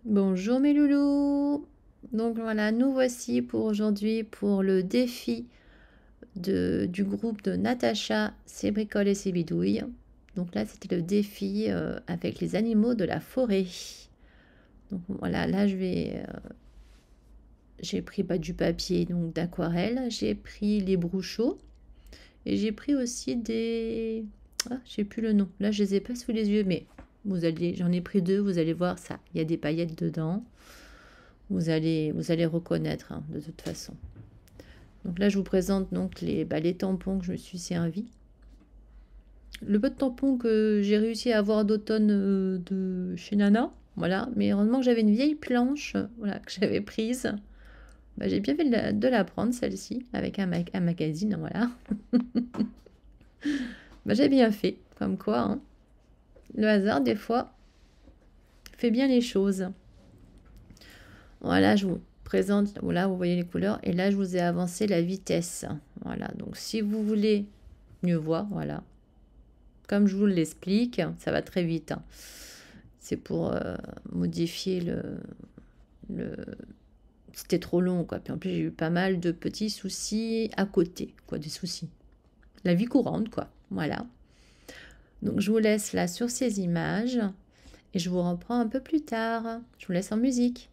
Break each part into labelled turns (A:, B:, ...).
A: Bonjour mes loulous. Donc voilà, nous voici pour aujourd'hui pour le défi du groupe de Natacha, ses bricoles et ses bidouilles. Donc là, c'était le défi avec les animaux de la forêt. Donc voilà, là j'ai pris du papier donc d'aquarelle, j'ai pris les brouchons et j'ai pris aussi des... Ah, j'ai plus le nom. Là, je les ai pas sous les yeux, mais j'en ai pris deux, vous allez voir ça. Il y a des paillettes dedans. Vous allez reconnaître hein, de toute façon. Donc là, je vous présente donc les tampons que je me suis servi. Le peu de tampons que j'ai réussi à avoir d'automne de chez Nana, voilà. Mais heureusement que j'avais une vieille planche, voilà, que j'avais prise. J'ai bien fait de la prendre celle-ci avec un magazine, voilà. J'ai bien fait, comme quoi, hein. Le hasard des fois fait bien les choses. Voilà, je vous présente, là vous voyez les couleurs, et là je vous ai avancé la vitesse. Voilà, donc si vous voulez mieux voir, voilà, comme je vous l'explique, ça va très vite, hein. C'est pour modifier le... C'était trop long, quoi. Puis en plus j'ai eu pas mal de petits soucis à côté, quoi, des soucis. La vie courante, quoi, voilà. Donc je vous laisse là sur ces images, et je vous reprends un peu plus tard. Je vous laisse en musique.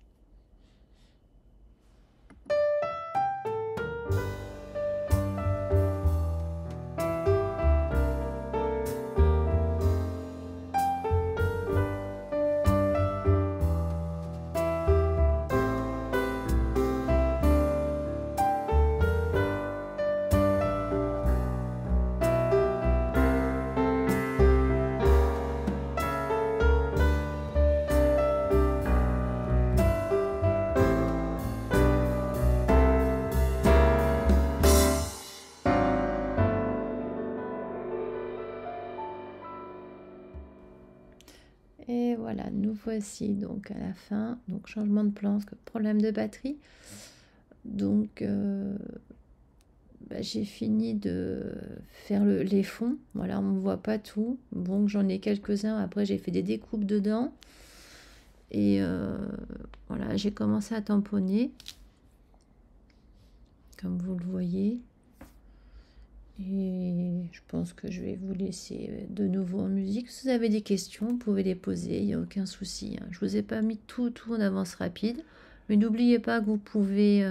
A: Et voilà, nous voici donc à la fin. Donc changement de plan, parce que problème de batterie. Donc j'ai fini de faire les fonds. Voilà, on ne voit pas tout. Bon, j'en ai quelques-uns. Après, j'ai fait des découpes dedans. Et voilà, j'ai commencé à tamponner. Comme vous le voyez. Et je pense que je vais vous laisser de nouveau en musique. Si vous avez des questions, vous pouvez les poser, il n'y a aucun souci, hein. Je ne vous ai pas mis tout en avance rapide. Mais n'oubliez pas que vous pouvez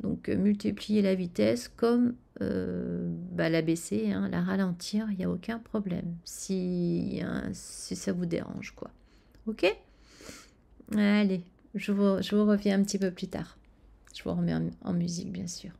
A: donc multiplier la vitesse comme la baisser, hein, la ralentir, il n'y a aucun problème. Si ça vous dérange, quoi. Ok? Allez, je vous reviens un petit peu plus tard. Je vous remets en musique, bien sûr.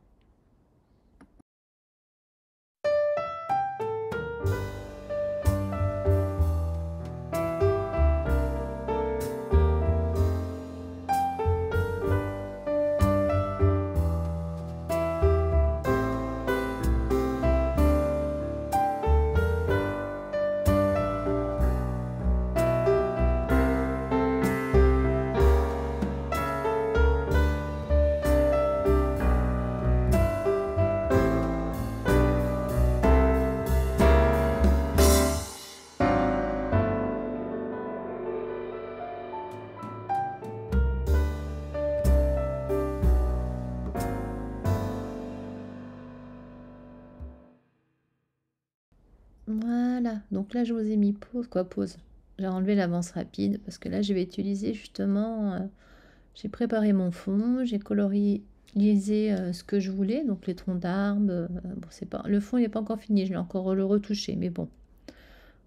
A: Voilà, donc là je vous ai mis pause. J'ai enlevé l'avance rapide parce que là je vais utiliser justement, j'ai préparé mon fond, j'ai colorisé ce que je voulais, donc les troncs d'arbres. Bon, c'est pas, le fond il n'est pas encore fini, je vais encore le retoucher, mais bon,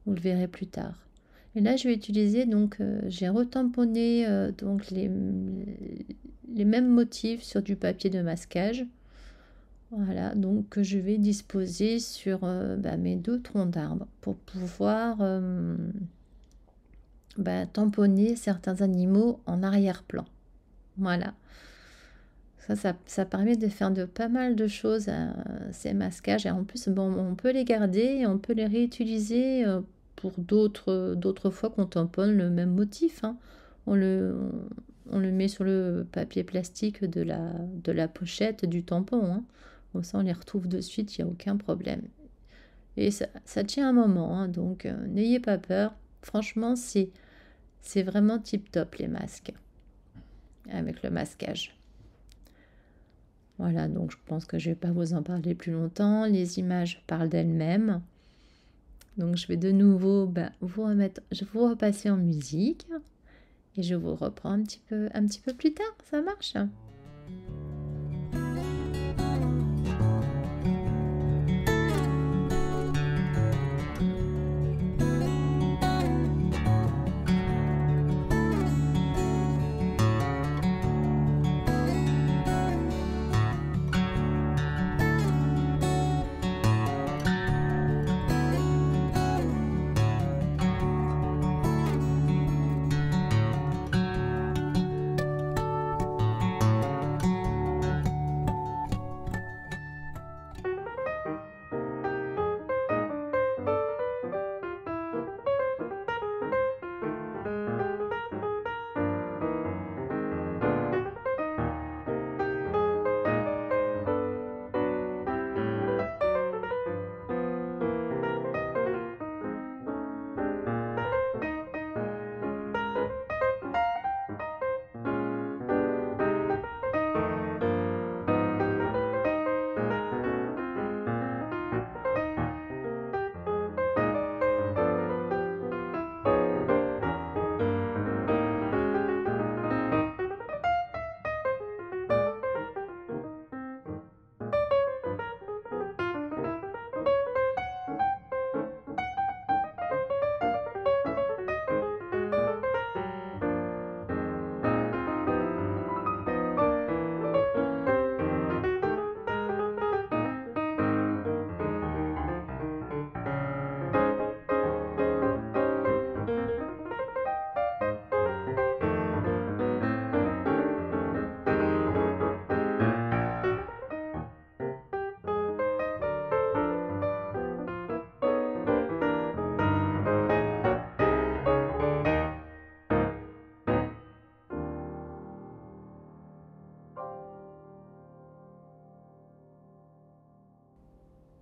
A: vous le verrez plus tard. Et là je vais utiliser, donc j'ai retamponné donc les mêmes motifs sur du papier de masquage. Voilà, donc que je vais disposer sur mes deux troncs d'arbres pour pouvoir tamponner certains animaux en arrière-plan. Voilà. Ça permet de faire pas mal de choses, ces masquages. Et en plus, bon, on peut les garder et on peut les réutiliser pour d'autres fois qu'on tamponne le même motif, hein. On le met sur le papier plastique de la pochette du tampon, hein. Comme ça, on les retrouve de suite, il n'y a aucun problème. Et ça tient un moment, hein, donc n'ayez pas peur. Franchement, c'est C'est vraiment tip top les masques, avec le masquage. Voilà, donc je pense que je ne vais pas vous en parler plus longtemps. Les images parlent d'elles-mêmes. Donc je vais de nouveau je vous repasser en musique et je vous reprends un petit peu plus tard. Ça marche?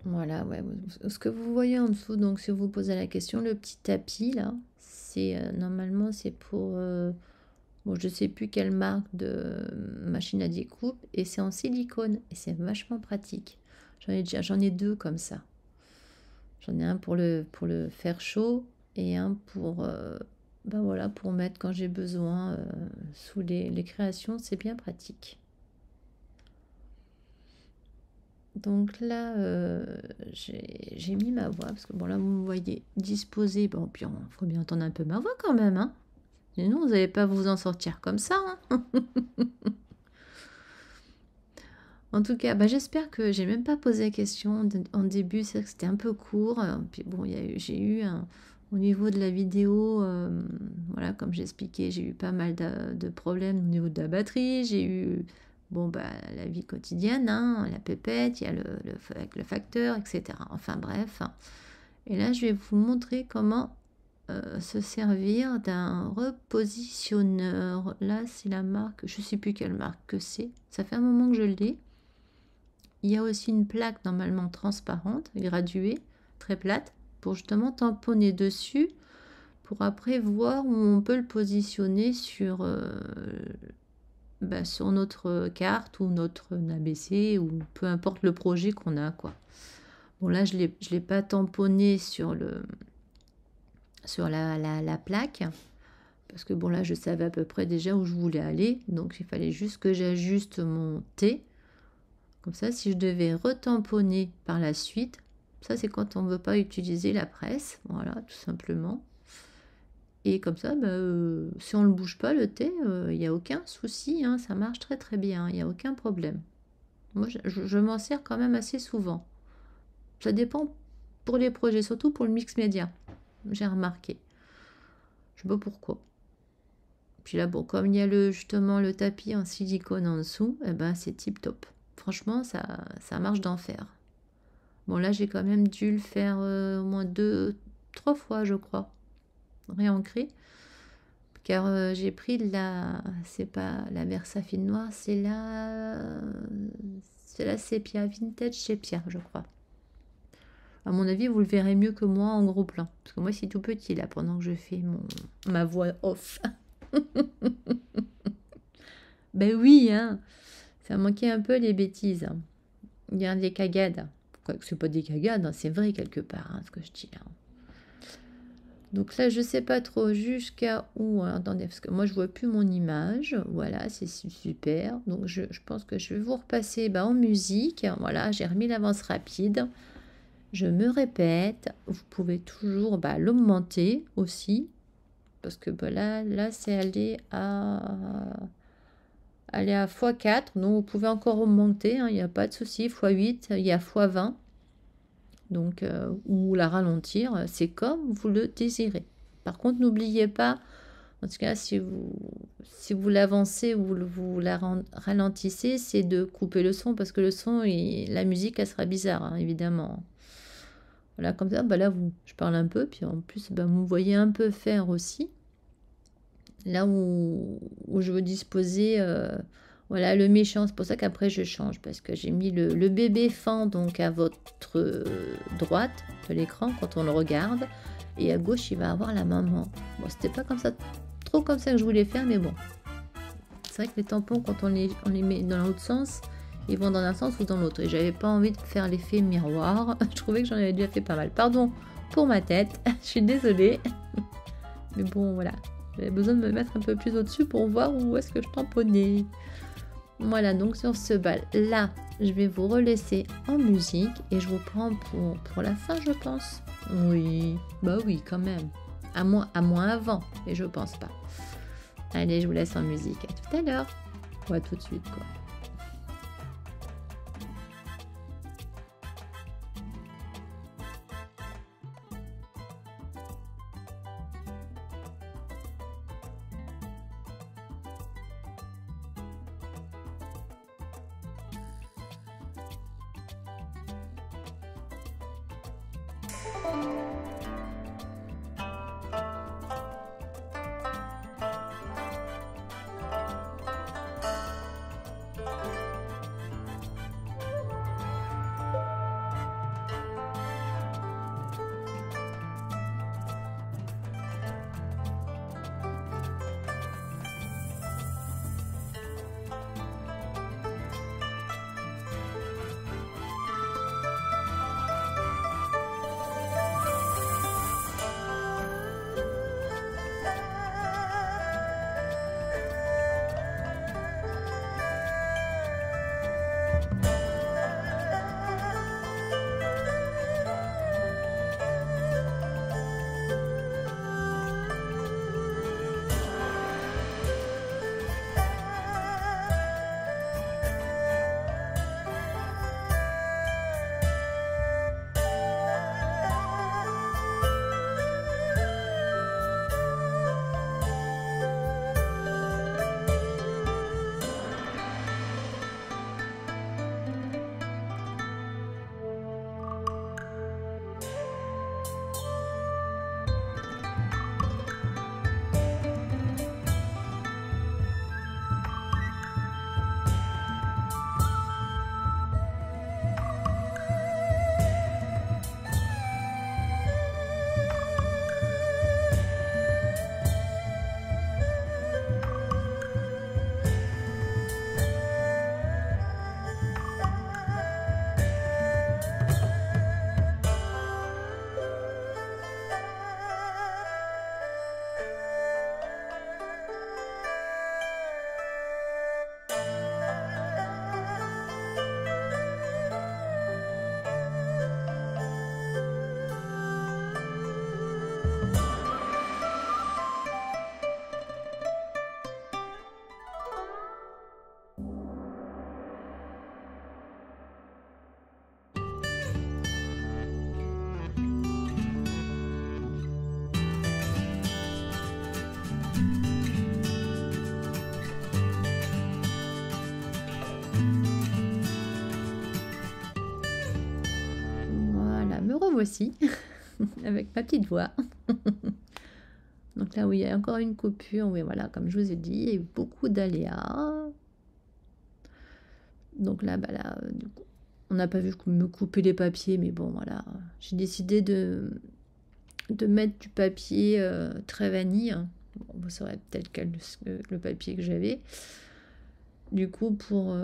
A: Voilà, ouais, ce que vous voyez en dessous, donc si vous vous posez la question, le petit tapis là, c'est normalement c'est pour, bon, je sais plus quelle marque de machine à découpe, et c'est en silicone et c'est vachement pratique. J'en ai deux comme ça. J'en ai un pour le faire chaud et un pour, ben voilà, pour mettre quand j'ai besoin sous les créations, c'est bien pratique. Donc là, j'ai mis ma voix, parce que bon, là, vous me voyez disposer. Bon, puis il faut bien entendre un peu ma voix quand même, hein. Sinon, vous n'allez pas vous en sortir comme ça, hein. En tout cas, bah, j'espère que j'ai même pas posé la question en début, c'est vrai que c'était un peu court. Puis bon, j'ai eu au niveau de la vidéo, voilà, comme j'expliquais, j'ai eu pas mal de problèmes au niveau de la batterie. J'ai eu, bon, bah, la vie quotidienne, hein, la pépette, il y a avec le facteur, etc. Enfin bref. Et là, je vais vous montrer comment se servir d'un repositionneur. Là, c'est la marque, je sais plus quelle marque que c'est. Ça fait un moment que je l'ai. Il y a aussi une plaque normalement transparente, graduée, très plate, pour justement tamponner dessus, pour après voir où on peut le positionner sur notre carte ou notre ABC, ou peu importe le projet qu'on a, quoi. Bon, là, je l'ai pas tamponné sur la plaque, parce que bon, là, je savais à peu près déjà où je voulais aller, donc il fallait juste que j'ajuste mon T. Comme ça, si je devais retamponner par la suite, ça c'est quand on ne veut pas utiliser la presse, voilà, tout simplement. Et comme ça, si on ne le bouge pas, le thé, il n'y a aucun souci, hein, ça marche très très bien, il n'y a aucun problème. Moi, je m'en sers quand même assez souvent. Ça dépend pour les projets, surtout pour le mix média, j'ai remarqué. Je ne sais pas pourquoi. Puis là, bon, comme il y a justement le tapis en silicone en dessous, eh ben, c'est tip top. Franchement, ça marche d'enfer. Bon, là, j'ai quand même dû le faire au moins 3 fois, je crois, réancrer. Car j'ai pris c'est pas la Versafine noire, c'est la sépia, vintage sépia, je crois. À mon avis, vous le verrez mieux que moi en gros plan. Parce que moi, c'est tout petit là pendant que je fais ma voix off. Ben oui, hein. Ça manquait un peu les bêtises, hein. Il y a des cagades. Quoique c'est pas des cagades, hein, c'est vrai quelque part, hein, ce que je dis là. Donc là, je sais pas trop jusqu'à où. Alors, attendez, parce que moi, je vois plus mon image. Voilà, c'est super. Donc, je pense que je vais vous repasser en musique. Voilà, j'ai remis l'avance rapide. Je me répète, vous pouvez toujours l'augmenter aussi. Parce que là c'est aller à x4. Donc, vous pouvez encore augmenter, hein, il n'y a pas de souci. x8, il y a x20. Donc, ou la ralentir, c'est comme vous le désirez. Par contre, n'oubliez pas, en tout cas, si vous l'avancez ou vous la ralentissez, c'est de couper le son, parce que le son, la musique, elle sera bizarre, hein, évidemment. Voilà, comme ça, là, je parle un peu, puis en plus, vous me voyez un peu faire aussi. Là où je veux disposer... voilà, le méchant, c'est pour ça qu'après je change, parce que j'ai mis le bébé fan donc à votre droite de l'écran quand on le regarde, et à gauche il va avoir la maman. Bon, c'était pas comme ça, trop comme ça que je voulais faire, mais bon. C'est vrai que les tampons, quand on les met dans l'autre sens, ils vont dans un sens ou dans l'autre, et j'avais pas envie de faire l'effet miroir. Je trouvais que j'en avais déjà fait pas mal. Pardon pour ma tête, je suis désolée. Mais bon, voilà. J'avais besoin de me mettre un peu plus au-dessus pour voir où est-ce que je tamponnais. Voilà, donc sur ce bal, là, je vais vous relaisser en musique et je vous prends pour la fin, je pense. Oui, oui, quand même. À moins avant, mais je pense pas. Allez, je vous laisse en musique. À tout à l'heure. Ou à tout de suite, quoi. Voici avec ma petite voix. Donc là, oui, il y a encore une coupure. Oui, voilà, comme je vous ai dit, il y a eu beaucoup d'aléas. Donc là, là, du coup, On n'a pas vu me couper les papiers, mais bon, voilà. J'ai décidé de mettre du papier très vanille. Bon, vous saurez peut-être le papier que j'avais. Du coup, pour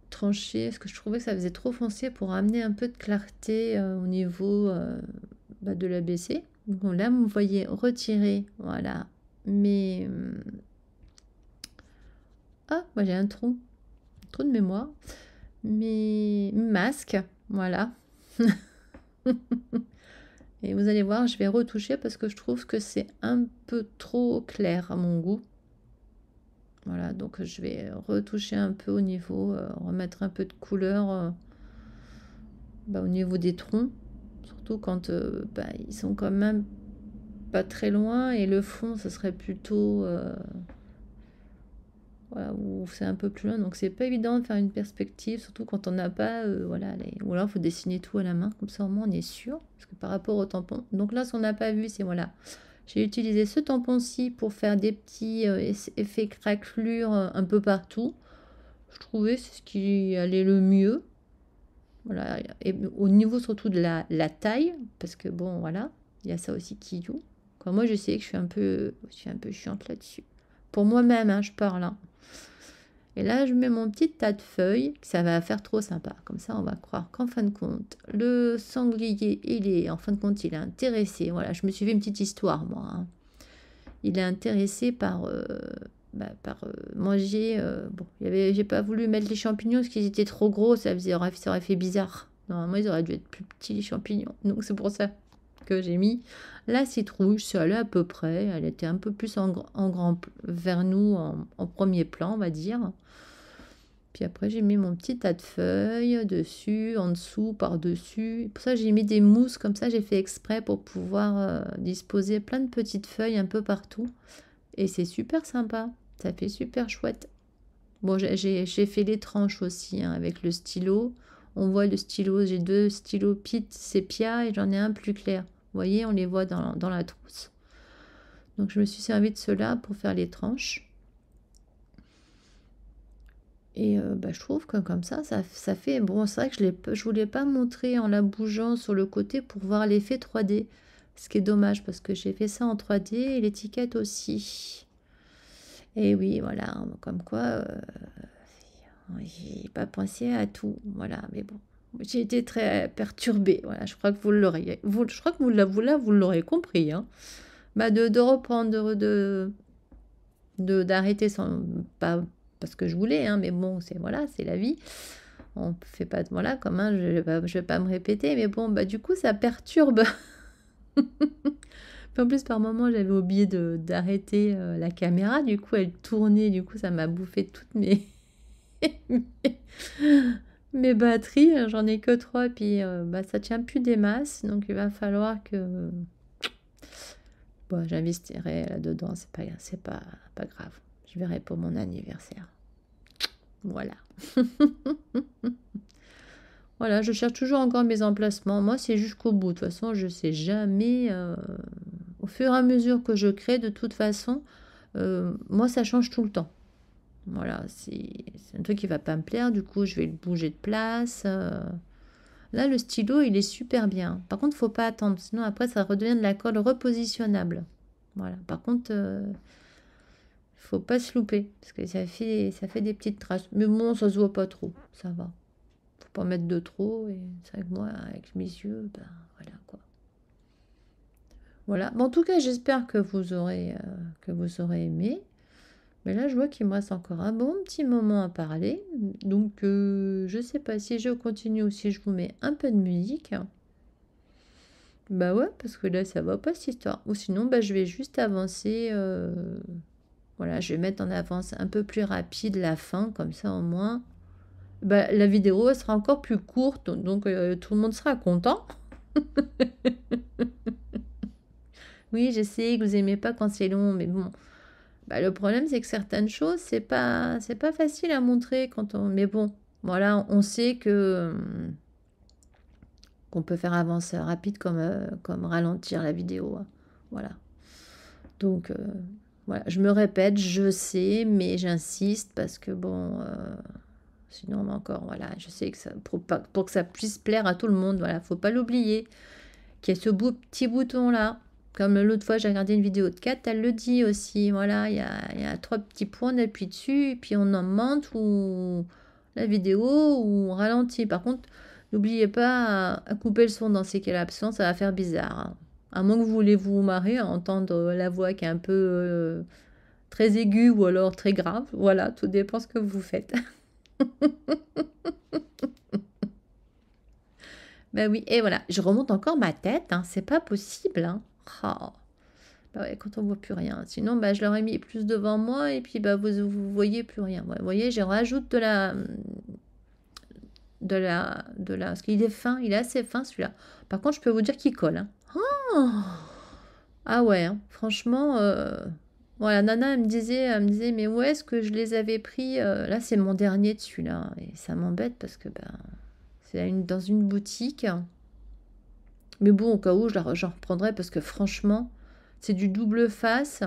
A: trancher, parce que je trouvais que ça faisait trop foncé, pour amener un peu de clarté au niveau de l'ABC. Donc là, vous voyez retirer, voilà. Mais... ah, moi j'ai un trou de mémoire. Mes masques, voilà. Et vous allez voir, je vais retoucher parce que je trouve que c'est un peu trop clair à mon goût. Voilà, donc je vais retoucher un peu au niveau, remettre un peu de couleur au niveau des troncs. Surtout quand ils sont quand même pas très loin et le fond, ce serait plutôt... voilà, où c'est un peu plus loin, donc c'est pas évident de faire une perspective, surtout quand on n'a pas, voilà, ou alors il faut dessiner tout à la main, comme ça au moins on est sûr, parce que par rapport au tampon, donc là ce qu'on n'a pas vu, c'est voilà, j'ai utilisé ce tampon-ci pour faire des petits effets craquelures un peu partout, je trouvais c'est ce qui allait le mieux, voilà, et au niveau surtout de la taille, parce que bon, voilà, il y a ça aussi qui joue, quand moi je sais que je suis un peu chiante là-dessus, pour moi-même, hein, je parle, hein. Et là, je mets mon petit tas de feuilles, ça va faire trop sympa. Comme ça, on va croire qu'en fin de compte, le sanglier, en fin de compte, il est intéressé. Voilà, je me suis fait une petite histoire, moi, hein. Il est intéressé par, manger. Bon, j'ai pas voulu mettre les champignons parce qu'ils étaient trop gros, ça aurait fait bizarre. Normalement, ils auraient dû être plus petits, les champignons. Donc, c'est pour ça que j'ai mis la citrouille. Ça allait à peu près. Elle était un peu plus en grand vers nous, en premier plan, on va dire. Puis après, j'ai mis mon petit tas de feuilles dessus, en dessous, par-dessus. Pour ça, j'ai mis des mousses comme ça. J'ai fait exprès pour pouvoir disposer plein de petites feuilles un peu partout. Et c'est super sympa. Ça fait super chouette. Bon, j'ai fait les tranches aussi hein, avec le stylo. On voit le stylo. J'ai 2 stylos Pitt sépia et j'en ai un plus clair. Vous voyez, on les voit dans la trousse. Donc, je me suis servi de cela pour faire les tranches. Et je trouve que comme ça fait... Bon, c'est vrai que je voulais pas montrer en la bougeant sur le côté pour voir l'effet 3D. Ce qui est dommage parce que j'ai fait ça en 3D et l'étiquette aussi. Et oui, voilà, comme quoi, j'ai pas pensé à tout. Voilà, mais bon, j'ai été très perturbée. Voilà, je crois que vous l'aurez... je crois que vous l'aurez compris. Hein. De reprendre, d'arrêter sans... Pas parce que je voulais, hein, mais bon, c'est la vie. On fait pas de voilà, comme un, je vais pas me répéter, mais bon, du coup, ça perturbe. Puis en plus, par moment, j'avais oublié d'arrêter la caméra, du coup, elle tournait, du coup, ça m'a bouffé toutes mes batteries. J'en ai que 3, puis ça tient plus des masses, donc il va falloir que j'investirai là-dedans, c'est pas grave. Je verrai pour mon anniversaire. Voilà. Voilà, je cherche toujours encore mes emplacements. Moi, c'est jusqu'au bout. De toute façon, je sais jamais. Au fur et à mesure que je crée, de toute façon, moi, ça change tout le temps. Voilà, c'est un truc qui va pas me plaire. Du coup, je vais le bouger de place. Là, le stylo, il est super bien. Par contre, faut pas attendre. Sinon, après, ça redevient de la colle repositionnable. Voilà. Par contre... faut pas se louper parce que ça fait des petites traces. Mais bon, ça se voit pas trop, ça va. Faut pas mettre de trop et c'est vrai que moi, avec mes yeux, voilà quoi. Voilà. Bon, en tout cas, j'espère que vous aurez aimé. Mais là, je vois qu'il me reste encore un bon petit moment à parler. Donc, je sais pas si je continue ou si je vous mets un peu de musique. Bah ouais, parce que là, ça va pas cette histoire. Ou sinon, je vais juste avancer. Voilà, je vais mettre en avance un peu plus rapide la fin, comme ça au moins. La vidéo elle sera encore plus courte, donc tout le monde sera content. Oui, je sais que vous aimez pas quand c'est long, mais bon. Le problème, c'est que certaines choses, c'est pas facile à montrer quand on. Mais bon, voilà, on sait que qu'on peut faire avancer rapide comme ralentir la vidéo. Hein. Voilà. Donc, voilà, je me répète, je sais, mais j'insiste parce que bon. Sinon, encore, voilà, je sais que ça, pour que ça puisse plaire à tout le monde, voilà, faut pas l'oublier, qu'il y a ce petit bouton-là. Comme l'autre fois, j'ai regardé une vidéo de Kat, elle le dit aussi, voilà, il y a 3 petits points, on appuie dessus, et puis on augmente ou la vidéo ou on ralentit. Par contre, n'oubliez pas à couper le son dans ces cas-là, sinon ça va faire bizarre, hein. À moins que vous voulez vous marrer à entendre la voix qui est un peu très aiguë ou alors très grave. Voilà, tout dépend ce que vous faites. Ben oui, et voilà, je remonte encore ma tête, hein, c'est pas possible, hein. Oh. Bah ouais, quand on voit plus rien. Sinon, bah, je l'aurais mis plus devant moi et puis bah, vous voyez plus rien. Ouais, vous voyez, je rajoute parce qu'il est fin, il est assez fin celui-là. Par contre, je peux vous dire qu'il colle, hein. Oh. Ah ouais, hein, franchement, voilà, Nana, elle me disait, mais où est-ce que je les avais pris? Là, c'est mon dernier de celui-là. Et ça m'embête parce que ben, c'est dans une boutique. Mais bon, au cas où, j'en reprendrai parce que franchement, c'est du double face.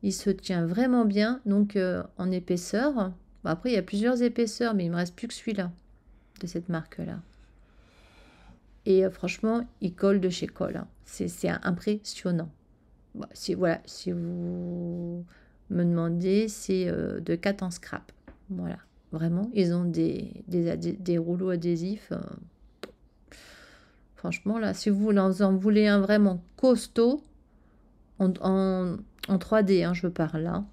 A: Il se tient vraiment bien. Donc, en épaisseur. Bon, après, il y a plusieurs épaisseurs, mais il me reste plus que celui-là, de cette marque-là. Et franchement, il colle de chez Colle, hein. C'est impressionnant. Bon, voilà, si vous me demandez, c'est de 4 en scrap. Voilà, vraiment, ils ont des rouleaux adhésifs. Franchement, là, si vous en voulez un vraiment costaud, en 3D, hein, je parle là.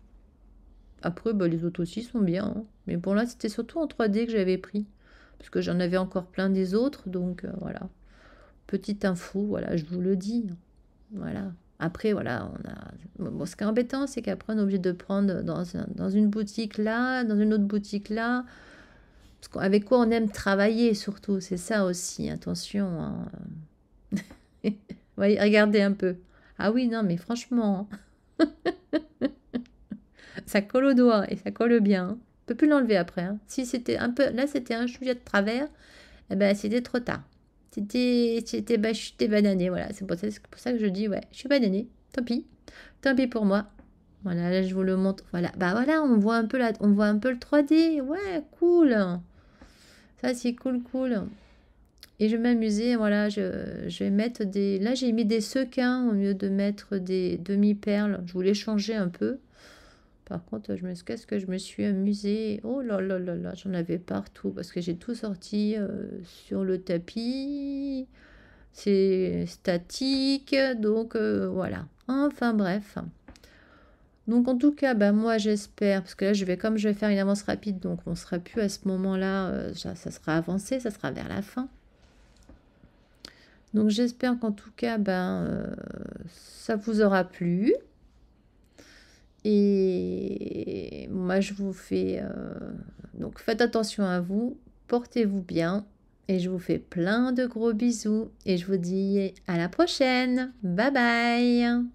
A: Après, bah, les autres aussi sont bien, hein. Mais bon, là, c'était surtout en 3D que j'avais pris. Parce que j'en avais encore plein des autres. Donc, voilà. Petite info, voilà, je vous le dis. Voilà. Après, voilà, bon, ce qui est embêtant, c'est qu'après, on est obligé de prendre dans une boutique là, dans une autre boutique là. Parce qu'avec quoi on aime travailler, surtout. C'est ça aussi, attention, hein. Voyez, regardez un peu. Ah oui, non, mais franchement, hein. Ça colle au doigt et ça colle bien, hein. On peut plus l'enlever après, hein. Si c'était un peu, là, c'était un chouïa de travers, eh ben, c'était trop tard. J'étais bananée, voilà. C'est pour ça que je dis, ouais, je suis bananée. Tant pis pour moi. Voilà, là, je vous le montre. Voilà, bah voilà, on voit un peu le 3D. Ouais, cool. Ça, c'est cool, cool. Et je vais m'amuser, voilà, je vais mettre des... Là, j'ai mis des sequins au lieu de mettre des demi-perles. Je voulais changer un peu. Par contre, qu'est-ce que je me suis amusée. Oh là là là là, j'en avais partout parce que j'ai tout sorti sur le tapis. C'est statique, donc voilà. Enfin bref. Donc en tout cas, bah, moi j'espère, parce que là comme je vais faire une avance rapide, donc on sera plus à ce moment-là, ça sera avancé, ça sera vers la fin. Donc j'espère qu'en tout cas, ben, ça vous aura plu. Et moi je vous fais... donc faites attention à vous, portez-vous bien. Et je vous fais plein de gros bisous. Et je vous dis à la prochaine. Bye bye.